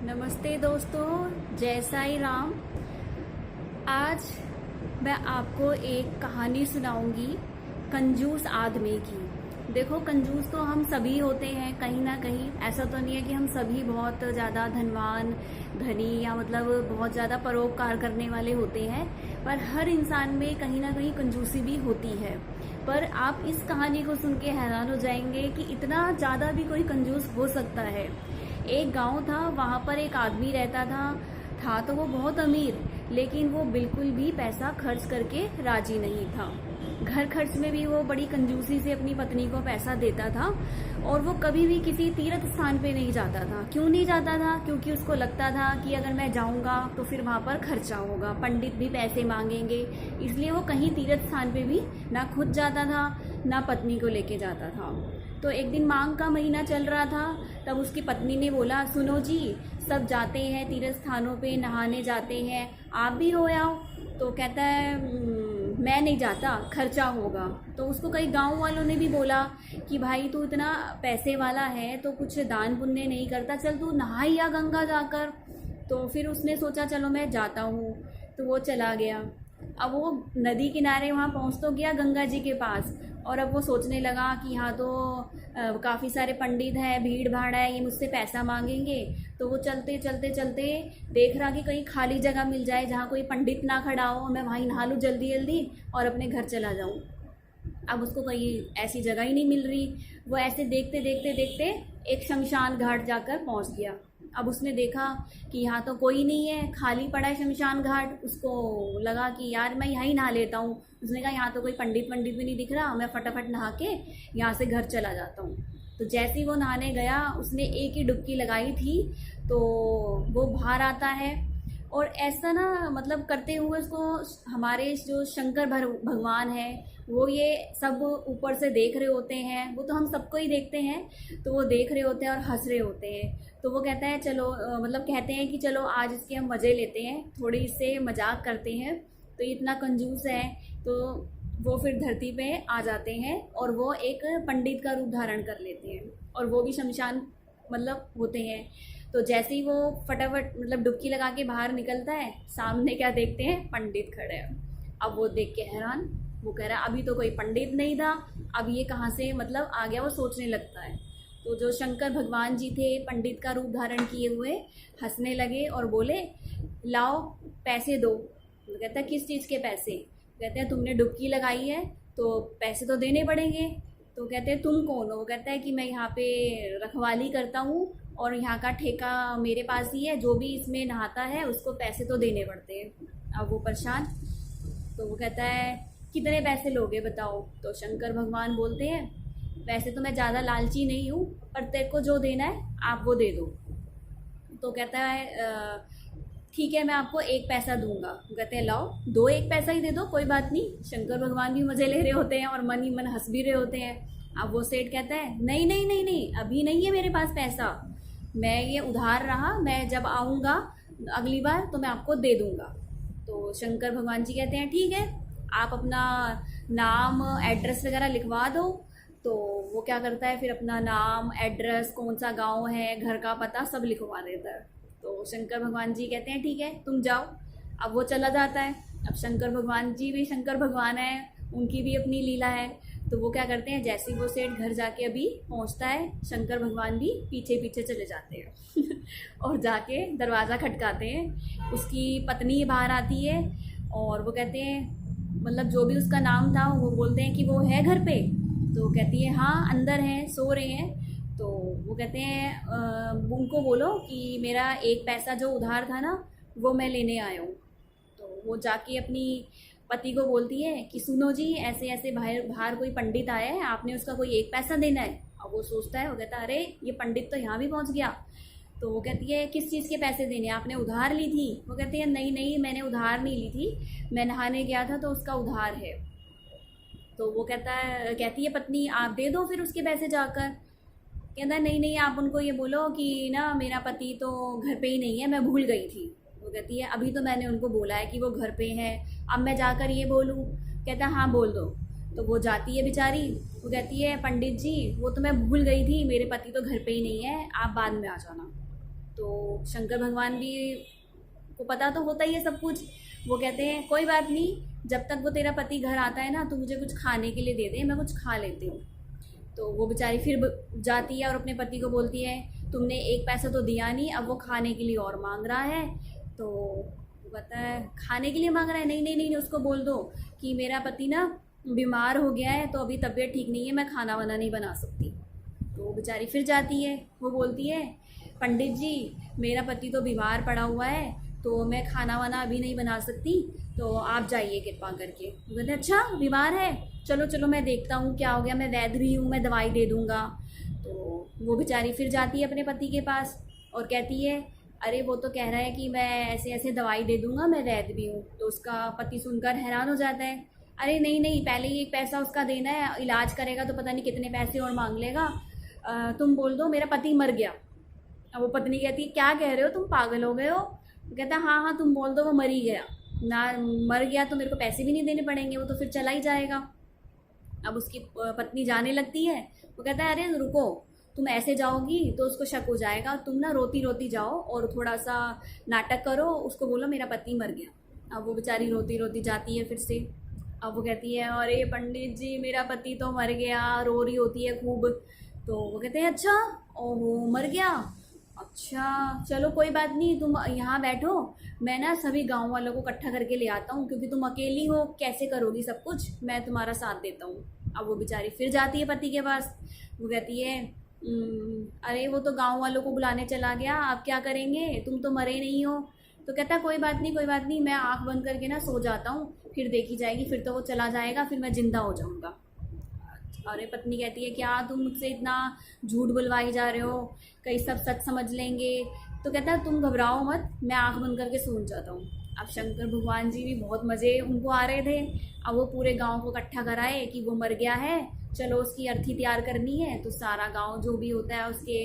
नमस्ते दोस्तों, जय साई राम। आज मैं आपको एक कहानी सुनाऊंगी कंजूस आदमी की। देखो, कंजूस तो हम सभी होते हैं कहीं ना कहीं। ऐसा तो नहीं है कि हम सभी बहुत ज़्यादा धनवान, धनी या मतलब बहुत ज़्यादा परोपकार करने वाले होते हैं, पर हर इंसान में कहीं ना कहीं कंजूसी भी होती है। पर आप इस कहानी को सुन के हैरान हो जाएंगे कि इतना ज़्यादा भी कोई कंजूस हो सकता है। एक गांव था, वहां पर एक आदमी रहता था तो वो बहुत अमीर, लेकिन वो बिल्कुल भी पैसा खर्च करके राजी नहीं था। घर खर्च में भी वो बड़ी कंजूसी से अपनी पत्नी को पैसा देता था, और वो कभी भी किसी तीर्थ स्थान पे नहीं जाता था। क्यों नहीं जाता था? क्योंकि उसको लगता था कि अगर मैं जाऊंगा तो फिर वहां पर खर्चा होगा, पंडित भी पैसे मांगेंगे। इसलिए वो कहीं तीर्थ स्थान पे भी ना खुद जाता था, ना पत्नी को लेके जाता था। तो एक दिन माघ का महीना चल रहा था, तब उसकी पत्नी ने बोला, सुनो जी, सब जाते हैं तीर्थ स्थानों पे, नहाने जाते हैं, आप भी हो आओ। तो कहता है, मैं नहीं जाता, खर्चा होगा। तो उसको कई गांव वालों ने भी बोला कि भाई तू इतना पैसे वाला है तो कुछ दान पुण्य नहीं करता, चल तू नहा ही आ गंगा जाकर। तो फिर उसने सोचा चलो मैं जाता हूँ, तो वो चला गया। अब वो नदी किनारे वहाँ पहुँच तो गया गंगा जी के पास, और अब वो सोचने लगा कि यहाँ तो काफ़ी सारे पंडित हैं, भीड़ भाड़ है, ये मुझसे पैसा मांगेंगे। तो वो चलते चलते चलते देख रहा कि कहीं खाली जगह मिल जाए जहाँ कोई पंडित ना खड़ा हो, मैं वहीं नहा लूँ जल्दी जल्दी और अपने घर चला जाऊँ। अब उसको कहीं ऐसी जगह ही नहीं मिल रही। वो ऐसे देखते देखते देखते एक शमशान घाट जाकर पहुंच गया। अब उसने देखा कि यहाँ तो कोई नहीं है, खाली पड़ा है शमशान घाट। उसको लगा कि यार मैं यहाँ ही नहा लेता हूँ। उसने कहा यहाँ तो कोई पंडित भी नहीं दिख रहा, मैं फटाफट नहा के यहाँ से घर चला जाता हूँ। तो जैसे ही वो नहाने गया, उसने एक ही डुबकी लगाई थी तो वो बाहर आता है। और ऐसा ना मतलब करते हुए उसको हमारे जो शंकर भगवान है वो ये सब ऊपर से देख रहे होते हैं। वो तो हम सबको ही देखते हैं, तो वो देख रहे होते हैं और हंस रहे होते हैं। तो वो कहता है चलो मतलब कहते हैं कि चलो आज इसके हम मज़े लेते हैं, थोड़ी इससे मजाक करते हैं। तो ये इतना कंजूस है। तो वो फिर धरती पे आ जाते हैं और वो एक पंडित का रूप धारण कर लेते हैं, और वो भी शमशान मतलब होते हैं। तो जैसे ही वो फटाफट मतलब डुबकी लगा के बाहर निकलता है, सामने क्या देखते हैं, पंडित खड़े हैं। अब वो देख के हैरान, वो कह रहा है अभी तो कोई पंडित नहीं था, अब ये कहाँ से मतलब आ गया, वो सोचने लगता है। तो जो शंकर भगवान जी थे पंडित का रूप धारण किए हुए, हंसने लगे और बोले, लाओ पैसे दो। वो कहता है किस चीज़ के पैसे? कहते हैं तुमने डुबकी लगाई है तो पैसे तो देने पड़ेंगे। तो कहते हैं तुम कौन हो? वो कहता है कि मैं यहाँ पे रखवाली करता हूँ और यहाँ का ठेका मेरे पास ही है, जो भी इसमें नहाता है उसको पैसे तो देने पड़ते हैं। अब वो परेशान। तो वो कहता है कितने पैसे लोगे बताओ? तो शंकर भगवान बोलते हैं, वैसे तो मैं ज़्यादा लालची नहीं हूँ, पर तेरे को जो देना है आप वो दे दो। तो कहता है ठीक है, मैं आपको एक पैसा दूंगा। कहते हैं लाओ, दो एक पैसा ही दे दो, कोई बात नहीं। शंकर भगवान भी मज़े ले रहे होते हैं और मन ही मन हंस भी रहे होते हैं। अब वो सेठ कहता है नहीं नहीं नहीं नहीं, अभी नहीं है मेरे पास पैसा, मैं ये उधार रहा, मैं जब आऊँगा अगली बार तो मैं आपको दे दूँगा। तो शंकर भगवान जी कहते हैं ठीक है, आप अपना नाम एड्रेस वगैरह लिखवा दो। तो वो क्या करता है, फिर अपना नाम एड्रेस, कौन सा गांव है, घर का पता सब लिखवा देता है। तो शंकर भगवान जी कहते हैं ठीक है तुम जाओ। अब वो चला जाता है। अब शंकर भगवान जी भी शंकर भगवान है, उनकी भी अपनी लीला है। तो वो क्या करते हैं, जैसे ही वो सेठ घर जाके अभी पहुंचता है, शंकर भगवान भी पीछे पीछे चले जाते हैं और जाके दरवाज़ा खटकाते हैं। उसकी पत्नी बाहर आती है और वो कहते हैं मतलब जो भी उसका नाम था, वो बोलते हैं कि वो है घर पे? तो कहती है हाँ अंदर हैं, सो रहे हैं। तो वो कहते हैं उनको बोलो कि मेरा एक पैसा जो उधार था ना वो मैं लेने आया हूँ। तो वो जाके अपनी पति को बोलती है कि सुनो जी, ऐसे ऐसे बाहर बाहर कोई पंडित आया है, आपने उसका कोई एक पैसा देना है। अब वो सोचता है, वो कहता है अरे ये पंडित तो यहाँ भी पहुँच गया। तो वो कहती है किस चीज़ के पैसे देने, आपने उधार ली थी? वो कहती है नहीं नहीं, मैंने उधार नहीं ली थी, मैं नहाने गया था तो उसका उधार है। तो वो कहती है पत्नी आप दे दो फिर उसके पैसे जाकर। कहता है नहीं नहीं, आप उनको ये बोलो कि ना मेरा पति तो घर पे ही नहीं है, मैं भूल गई थी। वो कहती है अभी तो मैंने उनको बोला है कि वो घर पे है, अब मैं जाकर ये बोलूँ? कहता है हाँ बोल दो। तो वो जाती है बेचारी। वो कहती है पंडित जी वो तो मैं भूल गई थी, मेरे पति तो घर पे ही नहीं है, आप बाद में आ जाना। तो शंकर भगवान भी को पता तो होता ही है सब कुछ। वो कहते हैं कोई बात नहीं, जब तक वो तेरा पति घर आता है ना तो मुझे कुछ खाने के लिए दे दे, मैं कुछ खा लेती हूँ। तो वो बेचारी फिर जाती है और अपने पति को बोलती है तुमने एक पैसा तो दिया नहीं, अब वो खाने के लिए और मांग रहा है। तो वो कहता है खाने के लिए मांग रहा है, नहीं नहीं नहीं, उसको बोल दो कि मेरा पति ना बीमार हो गया है तो अभी तबीयत ठीक नहीं है, मैं खाना वाना नहीं बना सकती। तो वो बेचारी फिर जाती है, वो बोलती है पंडित जी मेरा पति तो बीमार पड़ा हुआ है तो मैं खाना वाना अभी नहीं बना सकती, तो आप जाइए कृपा करके। वो कहते हैं अच्छा बीमार है, चलो चलो मैं देखता हूँ क्या हो गया, मैं वैद्य भी हूँ, मैं दवाई दे दूँगा। तो वो बेचारी फिर जाती है अपने पति के पास और कहती है अरे वो तो कह रहा है कि मैं ऐसे ऐसे दवाई दे दूँगा, मैं वैद्य भी हूँ। तो उसका पति सुनकर हैरान हो जाता है, अरे नहीं नहीं पहले ही एक पैसा उसका देना है, इलाज करेगा तो पता नहीं कितने पैसे और मांग लेगा, तुम बोल दो मेरा पति मर गया। अब वो पत्नी कहती है क्या कह रहे हो, तुम पागल हो गए हो। कहता हाँ हाँ तुम बोल दो वो मर ही गया ना, मर गया तो मेरे को पैसे भी नहीं देने पड़ेंगे, वो तो फिर चला ही जाएगा। अब उसकी पत्नी जाने लगती है, वो कहता है अरे रुको, तुम ऐसे जाओगी तो उसको शक हो जाएगा, तुम ना रोती रोती जाओ और थोड़ा सा नाटक करो, उसको बोलो मेरा पति मर गया। अब वो बेचारी रोती रोती जाती है फिर से। अब वो कहती है अरे पंडित जी मेरा पति तो मर गया, रो रही होती है खूब। तो वो कहते हैं अच्छा ओहो मर गया, अच्छा चलो कोई बात नहीं, तुम यहाँ बैठो, मैं ना सभी गांव वालों को इकट्ठा करके ले आता हूँ, क्योंकि तुम अकेली हो कैसे करोगी सब कुछ, मैं तुम्हारा साथ देता हूँ। अब वो बेचारी फिर जाती है पति के पास, वो कहती है अरे वो तो गांव वालों को बुलाने चला गया, आप क्या करेंगे, तुम तो मरे नहीं हो। तो कहता कोई बात नहीं कोई बात नहीं, मैं आँख बंद करके ना सो जाता हूँ, फिर देखी जाएगी, फिर तो वो चला जाएगा, फिर मैं जिंदा हो जाऊँगा। अरे पत्नी कहती है क्या तुम मुझसे इतना झूठ बुलवाई जा रहे हो, कहीं सब सच समझ लेंगे। तो कहता है तुम घबराओ मत, मैं आंख बंद करके सो जाता हूँ। अब शंकर भगवान जी भी बहुत मज़े उनको आ रहे थे। अब वो पूरे गांव को इकट्ठा कराए कि वो मर गया है, चलो उसकी अर्थी तैयार करनी है। तो सारा गांव जो भी होता है उसके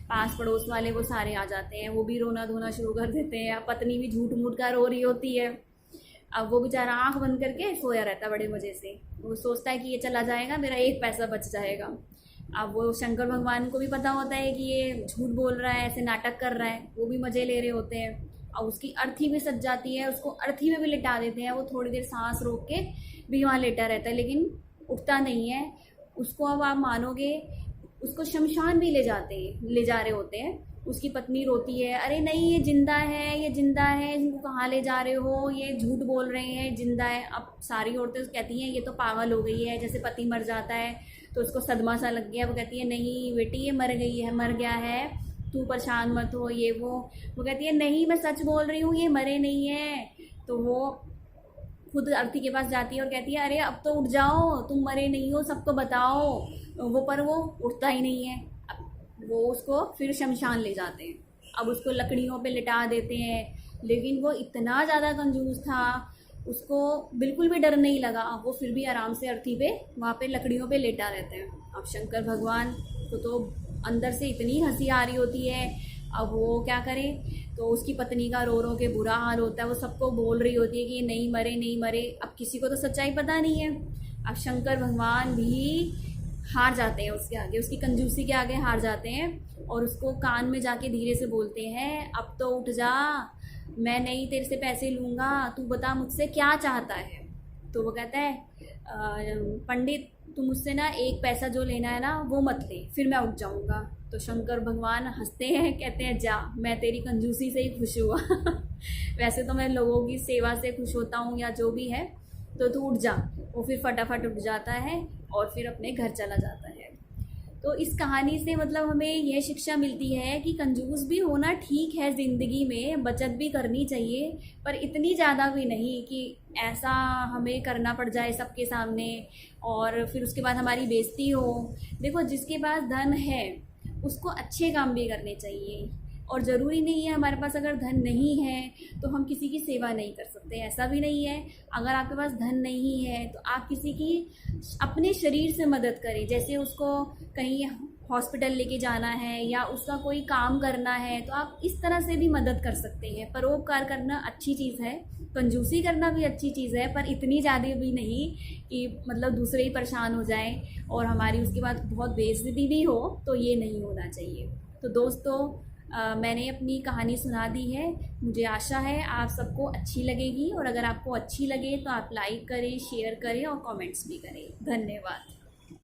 पास पड़ोस वाले वो सारे आ जाते हैं, वो भी रोना धोना शुरू कर देते हैं। पत्नी भी झूठ मूठ का रो रही होती है। अब वो बेचारा आंख बंद करके सोया रहता है बड़े मज़े से, वो सोचता है कि ये चला जाएगा मेरा एक पैसा बच जाएगा। अब वो शंकर भगवान को भी पता होता है कि ये झूठ बोल रहा है, ऐसे नाटक कर रहा है, वो भी मज़े ले रहे होते हैं। और उसकी अर्थी भी सज जाती है, उसको अर्थी में भी लिटा देते हैं, वो थोड़ी देर सांस रोक के भी वहाँ लेटा रहता है लेकिन उठता नहीं है। उसको अब आप मानोगे उसको शमशान भी ले जा रहे होते हैं। उसकी पत्नी रोती है अरे नहीं ये जिंदा है, ये जिंदा है, इनको कहाँ ले जा रहे हो, ये झूठ बोल रहे हैं जिंदा है। अब सारी औरतें कहती हैं ये तो पागल हो गई है, जैसे पति मर जाता है तो उसको सदमा सा लग गया। वो कहती है नहीं बेटी ये मर गई है, मर गया है, तू परेशान मत हो, ये वो कहती है नहीं मैं सच बोल रही हूँ, ये मरे नहीं है। तो वो खुद अर्थी के पास जाती है और कहती है अरे अब तो उठ जाओ, तुम मरे नहीं हो, सबको बताओ। पर वो उठता ही नहीं है। वो उसको फिर शमशान ले जाते हैं, अब उसको लकड़ियों पे लिटा देते हैं। लेकिन वो इतना ज़्यादा कंजूस था, उसको बिल्कुल भी डर नहीं लगा, वो फिर भी आराम से अर्थी पे वहाँ पे लकड़ियों पे लेटा रहते हैं। अब शंकर भगवान को तो अंदर से इतनी हंसी आ रही होती है, अब वो क्या करे। तो उसकी पत्नी का रो रो के बुरा हाल होता है, वो सबको बोल रही होती है कि ये नहीं मरे नहीं मरे। अब किसी को तो सच्चाई पता नहीं है। अब शंकर भगवान भी हार जाते हैं उसके आगे, उसकी कंजूसी के आगे हार जाते हैं और उसको कान में जाके धीरे से बोलते हैं अब तो उठ जा, मैं नहीं तेरे से पैसे लूँगा, तू बता मुझसे क्या चाहता है। तो वो कहता है पंडित तू मुझसे ना एक पैसा जो लेना है ना वो मत ले, फिर मैं उठ जाऊँगा। तो शंकर भगवान हंसते हैं, कहते हैं जा, मैं तेरी कंजूसी से ही खुश हुआ वैसे तो मैं लोगों की सेवा से खुश होता हूँ या जो भी है, तो तू उठ जा। वो फिर फटाफट उठ जाता है और फिर अपने घर चला जाता है। तो इस कहानी से मतलब हमें यह शिक्षा मिलती है कि कंजूस भी होना ठीक है, ज़िंदगी में बचत भी करनी चाहिए, पर इतनी ज़्यादा भी नहीं कि ऐसा हमें करना पड़ जाए सबके सामने और फिर उसके बाद हमारी बेइज्जती हो। देखो जिसके पास धन है उसको अच्छे काम भी करने चाहिए, और ज़रूरी नहीं है हमारे पास अगर धन नहीं है तो हम किसी की सेवा नहीं कर सकते, ऐसा भी नहीं है। अगर आपके पास धन नहीं है तो आप किसी की अपने शरीर से मदद करें, जैसे उसको कहीं हॉस्पिटल लेके जाना है या उसका कोई काम करना है तो आप इस तरह से भी मदद कर सकते हैं। परोपकार करना अच्छी चीज़ है, कंजूसी करना भी अच्छी चीज़ है, पर इतनी ज़्यादा भी नहीं कि मतलब दूसरे ही परेशान हो जाएं और हमारी उसके बाद बहुत बेइज्जती भी हो, तो ये नहीं होना चाहिए। तो दोस्तों मैंने अपनी कहानी सुना दी है। मुझे आशा है आप सबको अच्छी लगेगी, और अगर आपको अच्छी लगे तो आप लाइक करें, शेयर करें और कमेंट्स भी करें। धन्यवाद।